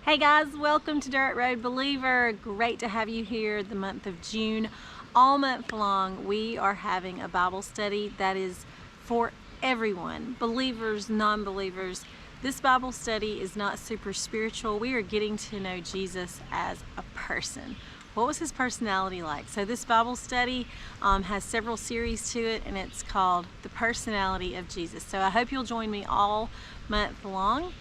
Hey guys, welcome to Dirt Road Believer. Great to have you here the month of June. All month long we are having a Bible study that is for everyone, believers, non-believers. This Bible study is not super spiritual. We are getting to know Jesus as a person. What was his personality like? So this Bible study has several series to it, and it's called The Personality of Jesus. So I hope you'll join me all month long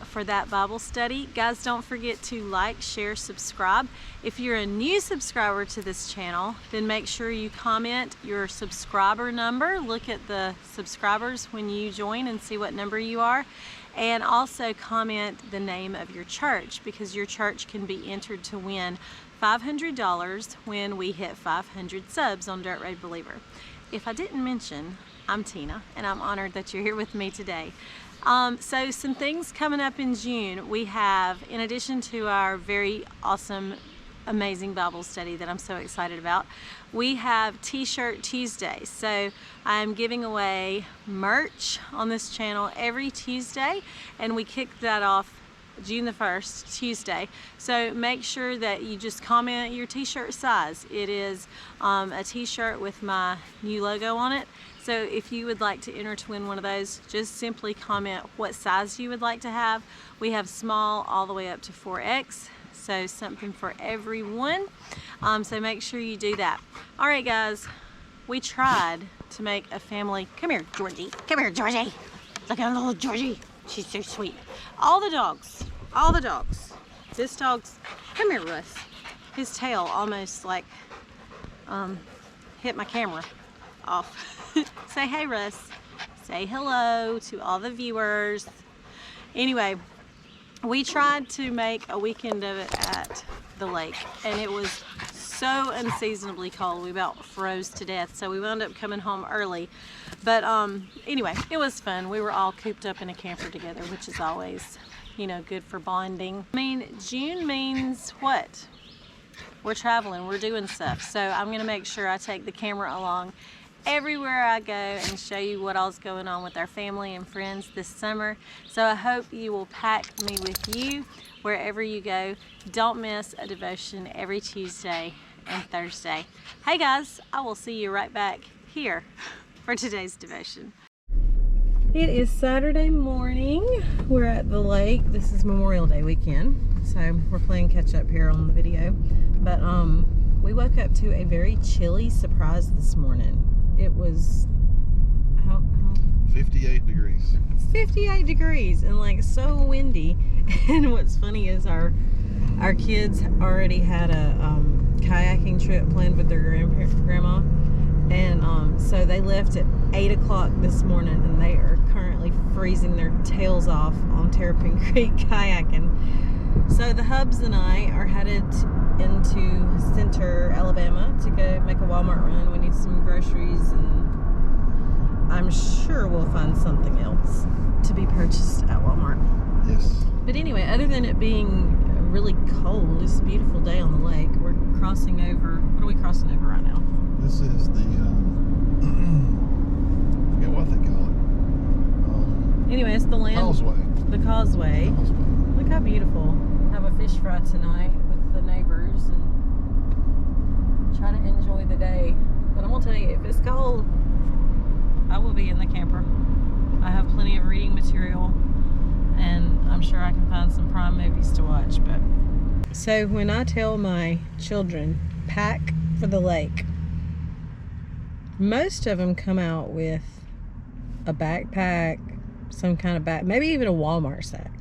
for that Bible study. Guys, don't forget to like, share, subscribe. If you're a new subscriber to this channel, then make sure you comment your subscriber number. Look at the subscribers when you join and see what number you are. And also comment the name of your church, because your church can be entered to win $500 when we hit 500 subs on Dirt Road Believer. If I didn't mention, I'm Tina, and I'm honored that you're here with me today. So some things coming up in June. We have, in addition to our very awesome, amazing Bible study that I'm so excited about, we have T-shirt Tuesday. So I'm giving away merch on this channel every Tuesday, and we kick that off June the 1st, Tuesday. So make sure that you just comment your t-shirt size. It is a t-shirt with my new logo on it. So if you would like to enter to win one of those, just simply comment what size you would like to have. We have small all the way up to 4X. So something for everyone. So make sure you do that. All right, guys, we tried to make a family. Come here, Georgie. Come here, Georgie. Look at little Georgie. She's so sweet. All the dogs. This dog's, come here, Russ. His tail almost like hit my camera off. Say hey, Russ. Say hello to all the viewers. Anyway, we tried to make a weekend of it at the lake, and it was so unseasonably cold. We about froze to death, so we wound up coming home early. But anyway, it was fun. We were all cooped up in a camper together, which is always, you know, good for bonding. I mean, June means what? We're traveling, we're doing stuff. So I'm gonna make sure I take the camera along everywhere I go and show you what all's going on with our family and friends this summer. So I hope you will pack me with you wherever you go. Don't miss a devotion every Tuesday and Thursday. Hey guys, I will see you right back here for today's devotion. It is Saturday morning. We're at the lake. This is Memorial Day weekend, so we're playing catch up here on the video. But we woke up to a very chilly surprise this morning. It was 58 degrees. 58 degrees and like so windy. And what's funny is our kids already had a kayaking trip planned with their grandma, and so they left at 8 o'clock this morning, and they are currently freezing their tails off on Terrapin Creek kayaking. So the hubs and I are headed into Center, Alabama to go make a Walmart run. We need some groceries, and I'm sure we'll find something else to be purchased at Walmart. Yes. But anyway, other than it being really cold, it's a beautiful day on the lake. We're crossing over. What are we crossing over right now? This is the, I forget what they call it. Anyway, it's the land. Causeway. The causeway. Look how beautiful. Have a fish fry tonight with the neighbors and try to enjoy the day. But I'm gonna tell you, if it's cold, I will be in the camper. I have plenty of reading material, and I'm sure I can find some prime movies to watch. But so when I tell my children pack for the lake, most of them come out with a backpack, some kind of bag, maybe even a Walmart sack.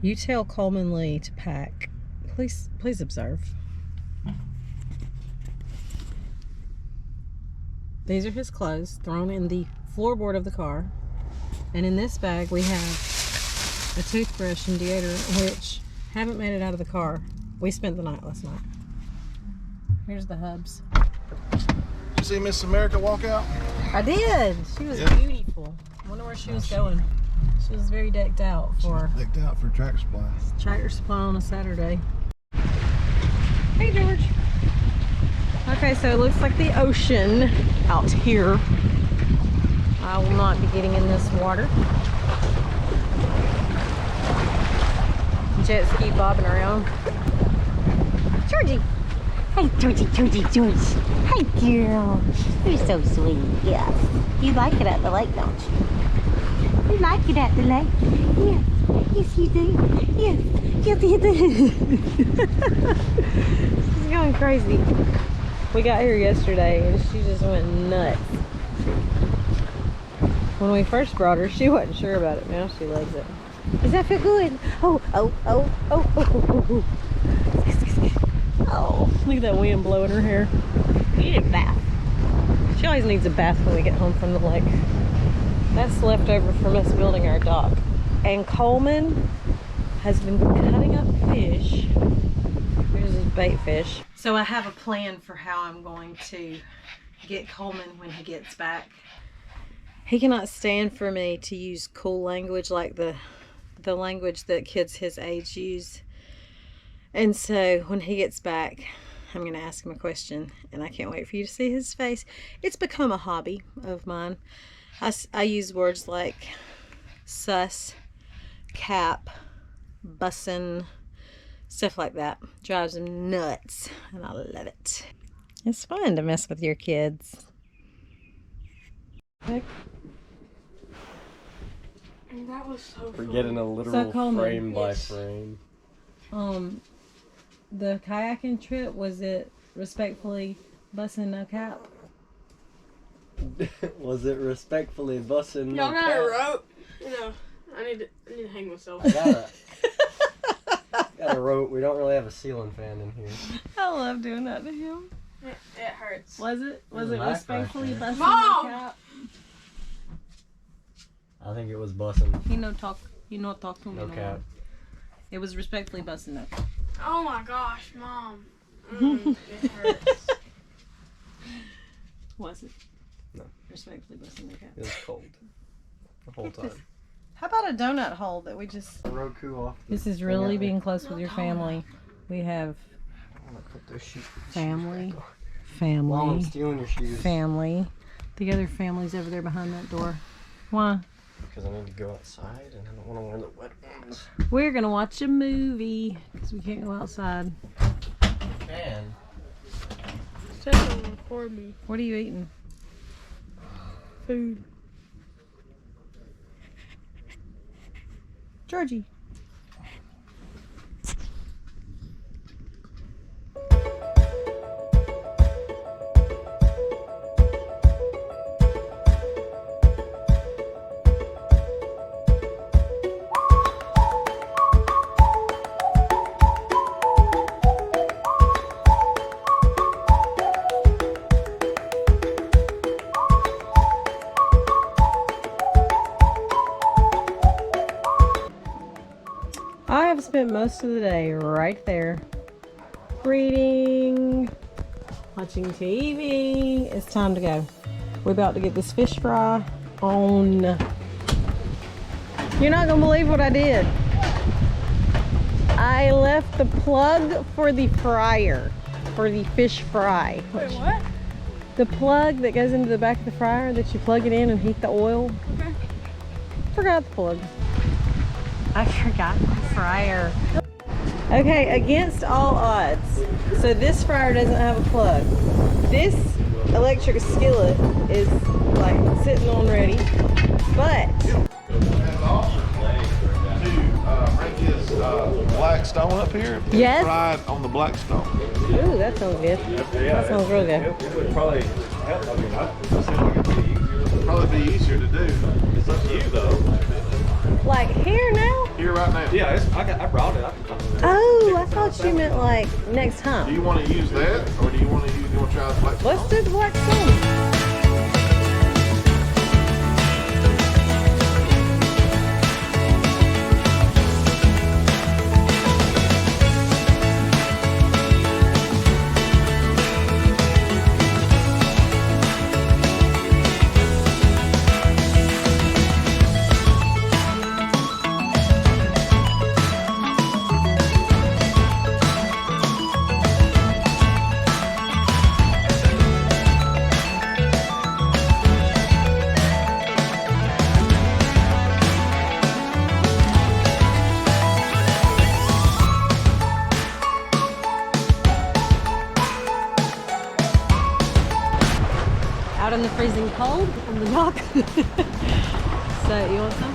You tell Coleman Lee to pack. Please observe. These are his clothes thrown in the floorboard of the car. And in this bag we have a toothbrush and deodorant, which haven't made it out of the car. We spent the night last night. Here's the hubs. Did you see Miss America walk out? I did. She was beautiful. I wonder where she was going. She was very decked out for Tractor Supply. Tractor Supply on a Saturday. Hey, George. Okay, so it looks like the ocean out here. I will not be getting in this water. jet ski bobbing around. Georgie! Hey, Georgie, Georgie, George. Hi, girl. You're so sweet. Yes. You like it at the lake, don't you? You like it at the lake? Yes. Yes, you do. Yes. Yes, you do. She's going crazy. We got here yesterday and she just went nuts. When we first brought her, she wasn't sure about it. Now she loves it. Does that feel good? Oh, oh, oh, oh, oh, oh, oh. Oh, look at that wind blowing her hair. You need a bath. She always needs a bath when we get home from the lake. That's left over from us building our dock. And Coleman has been cutting up fish. Here's his bait fish. So I have a plan for how I'm going to get Coleman when he gets back. He cannot stand for me to use cool language like the language that kids his age use. And so when he gets back, I'm going to ask him a question, and I can't wait for you to see his face. It's become a hobby of mine. I use words like sus, cap, bussin', stuff like that. Drives him nuts, and I love it. It's fun to mess with your kids. That was so We're fun. getting a literal Coleman, frame by yes. frame. The kayaking trip, was it respectfully bussin' no cap? Was it respectfully bussin'? Y'all no got a cap? rope? You know, I need to hang myself. I got a rope. We don't really have a ceiling fan in here. I love doing that to him. It hurts. Was it It was respectfully right bussin' Mom! no cap? I think it was bussin'. You no talk to me No no cap. more. It was respectfully bussin' no cap. Oh my gosh, Mom. It hurts. Was it? No. Respectfully bussin' no cap. It was cold. The whole time. How about a donut hole that we just... Roku off. This is really being close with your family. We have I'm gonna put those shoes family, back on. Mom, I'm family, stealing your shoes. family. The other family's over there behind that door. Why? Because I need to go outside and I don't want to wear the wet ones. We're gonna watch a movie because we can't go outside. Can. Step on record me. What are you eating? Food. Georgie. I have spent most of the day right there reading, watching TV. It's time to go. We're about to get this fish fry on. You're not gonna believe what I did. I left the plug for the fryer for the fish fry. Wait, what? The plug that goes into the back of the fryer that you plug it in and heat the oil. Okay. Forgot the plug. I forgot the fryer. Okay, against all odds. So this fryer doesn't have a plug. This electric skillet is like sitting on ready. But Bring his black stone up here. Yes. Fried on the black stone. ooh, that sounds good. That sounds real good. It would probably help. I mean, It'd probably be easier to do. it's up to you though. Like here now? Here right now. Yeah, I brought it. Oh, I thought you meant like next Do time. you want to use that, or do you want to try the black stone? Let's do the black stone. freezing cold on the dock. So you want some?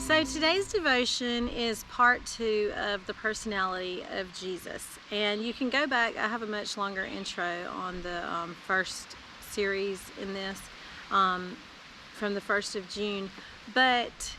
So today's devotion is part 2 of the personality of Jesus, and you can go back. I have a much longer intro on the first series in this from the 1st of June, but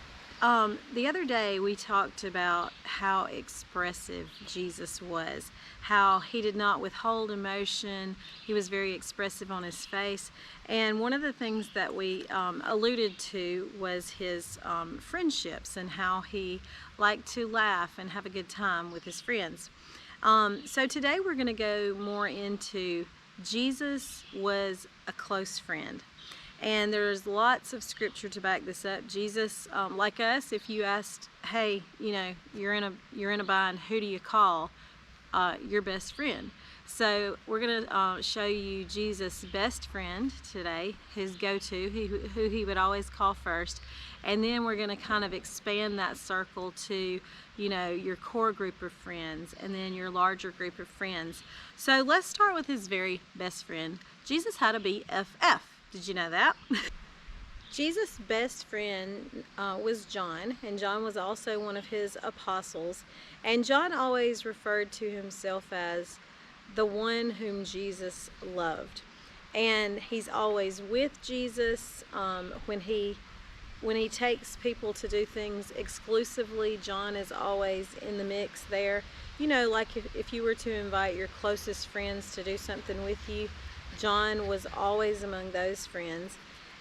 the other day we talked about how expressive Jesus was, how he did not withhold emotion. He was very expressive on his face, and one of the things that we alluded to was his friendships and how he liked to laugh and have a good time with his friends. So today we're going to go more into Jesus was a close friend. And there's lots of scripture to back this up. Jesus, like us, if you asked, hey, you know, you're in a bind, who do you call? Your best friend. So we're going to show you Jesus' best friend today, his go-to, who he would always call first. And then we're going to kind of expand that circle to, you know, your core group of friends and then your larger group of friends. So let's start with his very best friend. Jesus had a BFF. Did you know that? Jesus' best friend was John, and John was also one of his apostles. And John always referred to himself as the one whom Jesus loved. And he's always with Jesus. When he takes people to do things exclusively, John is always in the mix there. You know, like if you were to invite your closest friends to do something with you, John was always among those friends.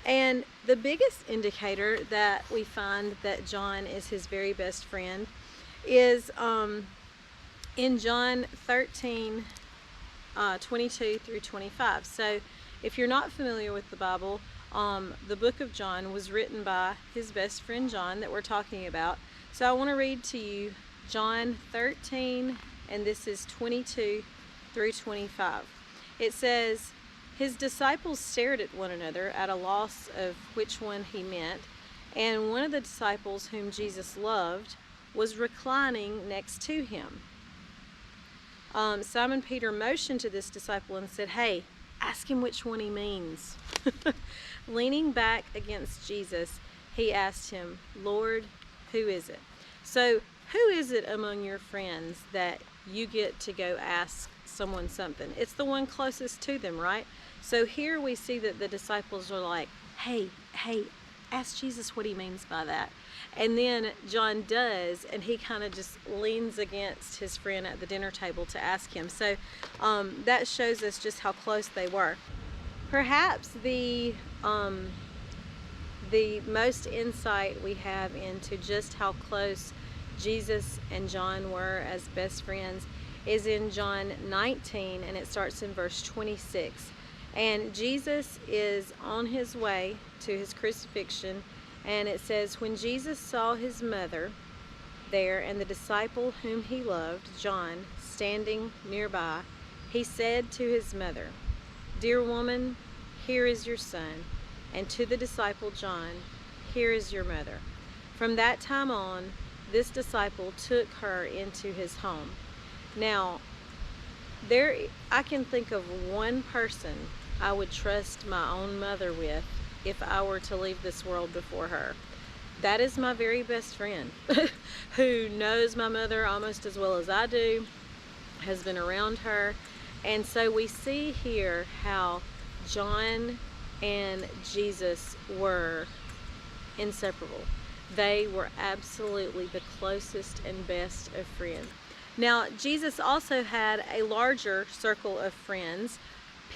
And the biggest indicator that we find that John is his very best friend is in John 13, 22 through 25. So if you're not familiar with the Bible, the book of John was written by his best friend John that we're talking about. So I want to read to you John 13, and this is 22 through 25. It says, "His disciples stared at one another at a loss of which one he meant, and one of the disciples whom Jesus loved was reclining next to him. Simon Peter motioned to this disciple and said, 'Hey, ask him which one he means.' Leaning back against Jesus, he asked him, 'Lord, who is it?'" So who is it among your friends that you get to go ask someone something? It's the one closest to them, right? So here we see that the disciples are like, hey, ask Jesus what he means by that. And then John does, and he kind of just leans against his friend at the dinner table to ask him. So that shows us just how close they were. Perhaps the most insight we have into just how close Jesus and John were as best friends is in John 19, and it starts in verse 26. And Jesus is on his way to his crucifixion, and it says, "When Jesus saw his mother there and the disciple whom he loved, John, standing nearby, he said to his mother, 'Dear woman, here is your son,' and to the disciple John, 'Here is your mother.' From that time on, this disciple took her into his home." Now, I can think of one person I would trust my own mother with if I were to leave this world before her. That is my very best friend who knows my mother almost as well as I do, has been around her. And so we see here how John and Jesus were inseparable. They were absolutely the closest and best of friends. Now, Jesus also had a larger circle of friends: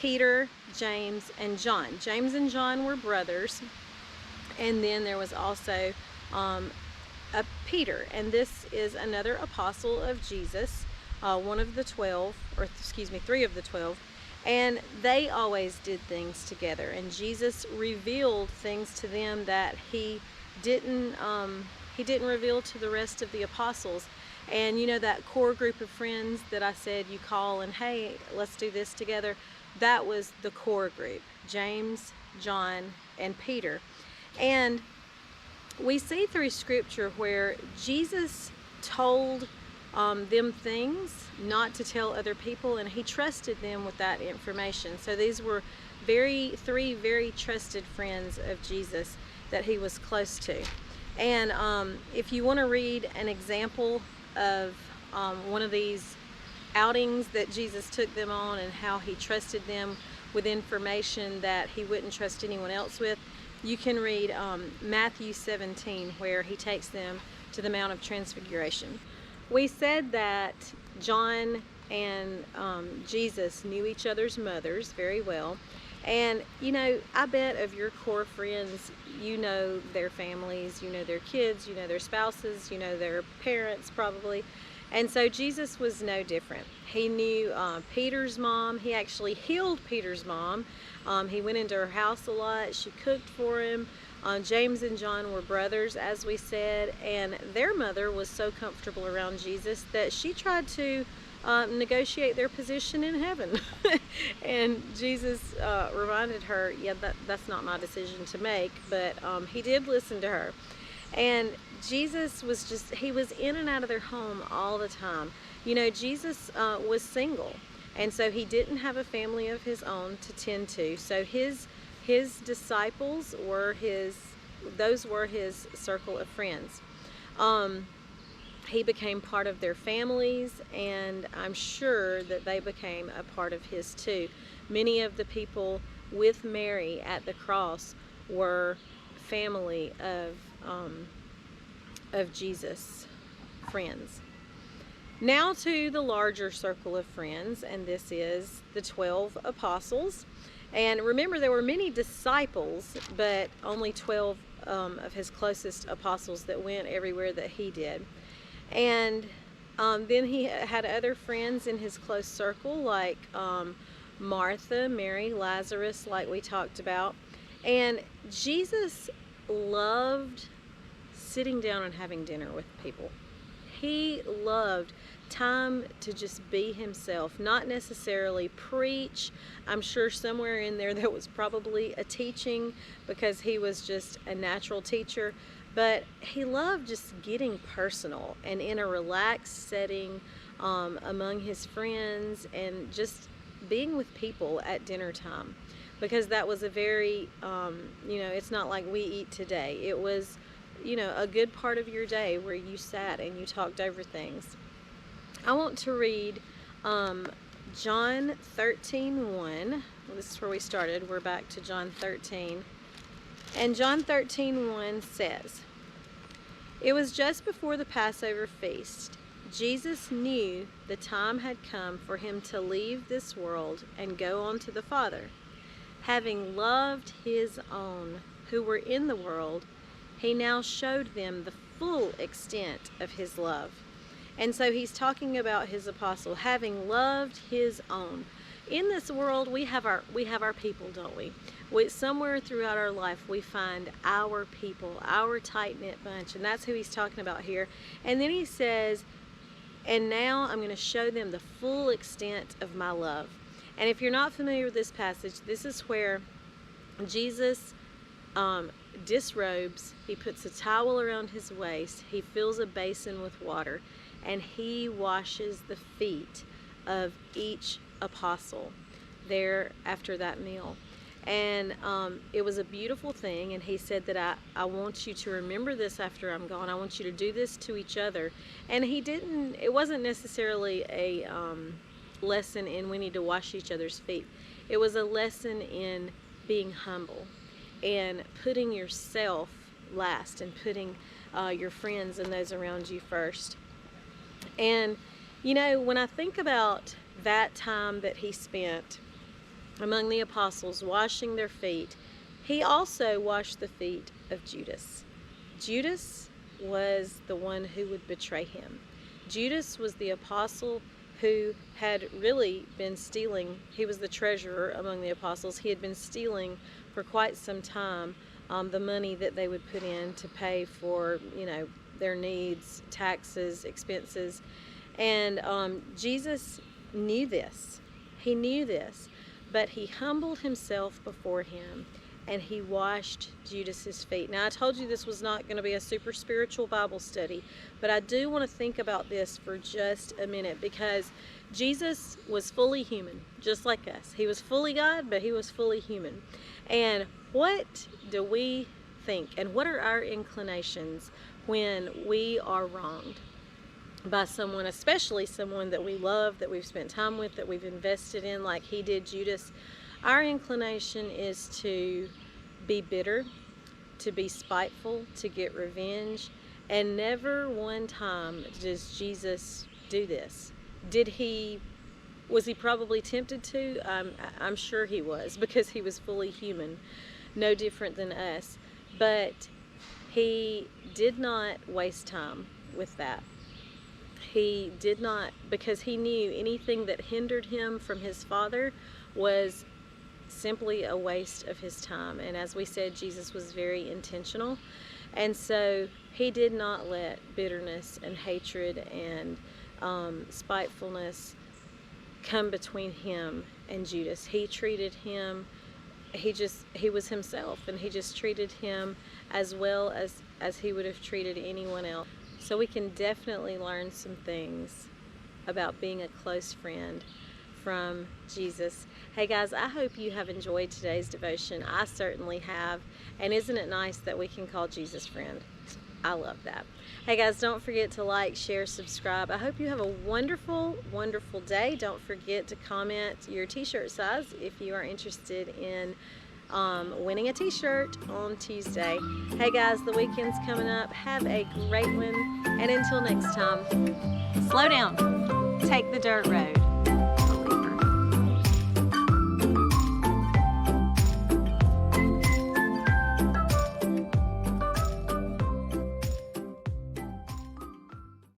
Peter, James, and John. James and John were brothers, and then there was also a Peter, and this is another apostle of Jesus, one of the 12, or excuse me, 3 of the 12, and they always did things together, and Jesus revealed things to them that he didn't reveal to the rest of the apostles. And you know, that core group of friends that I said you call and, hey, let's do this together, that was the core group: James, John, and Peter. And we see through scripture where Jesus told them things not to tell other people, and he trusted them with that information. So these were three very trusted friends of Jesus that he was close to. And if you want to read an example of one of these outings that Jesus took them on and how he trusted them with information that he wouldn't trust anyone else with, you can read Matthew 17, where he takes them to the Mount of Transfiguration. We said that John and Jesus knew each other's mothers very well. And you know, I bet of your core friends, you know their families, you know their kids, you know their spouses, you know their parents probably. And so Jesus was no different. He knew Peter's mom. He actually healed Peter's mom. He went into her house a lot. She cooked for him. James and John were brothers, as we said, and their mother was so comfortable around Jesus that she tried to negotiate their position in heaven. And Jesus reminded her, yeah, that's not my decision to make, but he did listen to her. And Jesus was he was in and out of their home all the time. You know, Jesus was single, and so he didn't have a family of his own to tend to. So his disciples were his circle of friends. He became part of their families, and I'm sure that they became a part of his too. Many of the people with Mary at the cross were family of Jesus' friends. Now to the larger circle of friends, and this is the 12 apostles. And remember, there were many disciples, but only 12 of his closest apostles that went everywhere that he did. And then he had other friends in his close circle, like Martha, Mary, Lazarus, like we talked about. And Jesus loved sitting down and having dinner with people. He loved time to just be himself, not necessarily preach. I'm sure somewhere in there was probably a teaching, because he was just a natural teacher, but he loved just getting personal and in a relaxed setting among his friends, and just being with people at dinner time, because that was a very, you know, it's not like we eat today. It was, you know, a good part of your day where you sat and you talked over things. I want to read John 13:1. This is where we started. We're back to John 13. And John 13:1 says, "It was just before the Passover feast. Jesus knew the time had come for him to leave this world and go on to the Father. Having loved his own who were in the world, he now showed them the full extent of his love." And so he's talking about his apostle, having loved his own. In this world, we have our people, don't we? Somewhere throughout our life, we find our people, our tight-knit bunch, and that's who he's talking about here. And then he says, and now I'm going to show them the full extent of my love. And if you're not familiar with this passage, this is where Jesus disrobes. He puts a towel around his waist. He fills a basin with water, and he washes the feet of each apostle there after that meal. And it was a beautiful thing, and he said that I want you to remember this after I'm gone. I want you to do this to each other. And it wasn't necessarily a lesson in we need to wash each other's feet. It was a lesson in being humble and putting yourself last and putting your friends and those around you first. And you know, when I think about that time that he spent among the apostles washing their feet, he also washed the feet of Judas. Judas was the one who would betray him. Judas was the apostle who had really been stealing. He was the treasurer among the apostles. He had been stealing for quite some time the money that they would put in to pay for, you know, their needs, taxes, expenses. And Jesus knew this. He knew this, but he humbled himself before him and he washed Judas's feet. Now, I told you this was not going to be a super spiritual Bible study, but I do want to think about this for just a minute, because Jesus was fully human, just like us. He was fully God, but he was fully human. And what do we think, and what are our inclinations when we are wronged by someone, especially someone that we love, that we've spent time with, that we've invested in, like he did Judas? Our inclination is to be bitter, to be spiteful, to get revenge, and never one time does Jesus do this. Was he probably tempted to? I'm sure he was, because he was fully human, no different than us. But he did not waste time with that. He did not, because he knew anything that hindered him from his Father was simply a waste of his time. And as we said, Jesus was very intentional. And so he did not let bitterness and hatred and spitefulness come between him and Judas. He treated him, he was himself, and he just treated him as well as he would have treated anyone else. So we can definitely learn some things about being a close friend from Jesus. Hey guys, I hope you have enjoyed today's devotion. I certainly have. And isn't it nice that we can call Jesus friend? I love that. Hey guys, don't forget to like, share, subscribe. I hope you have a wonderful, wonderful day. Don't forget to comment your t-shirt size if you are interested in winning a t-shirt on Tuesday. Hey guys, the weekend's coming up. Have a great one. And until next time, slow down. Take the dirt road.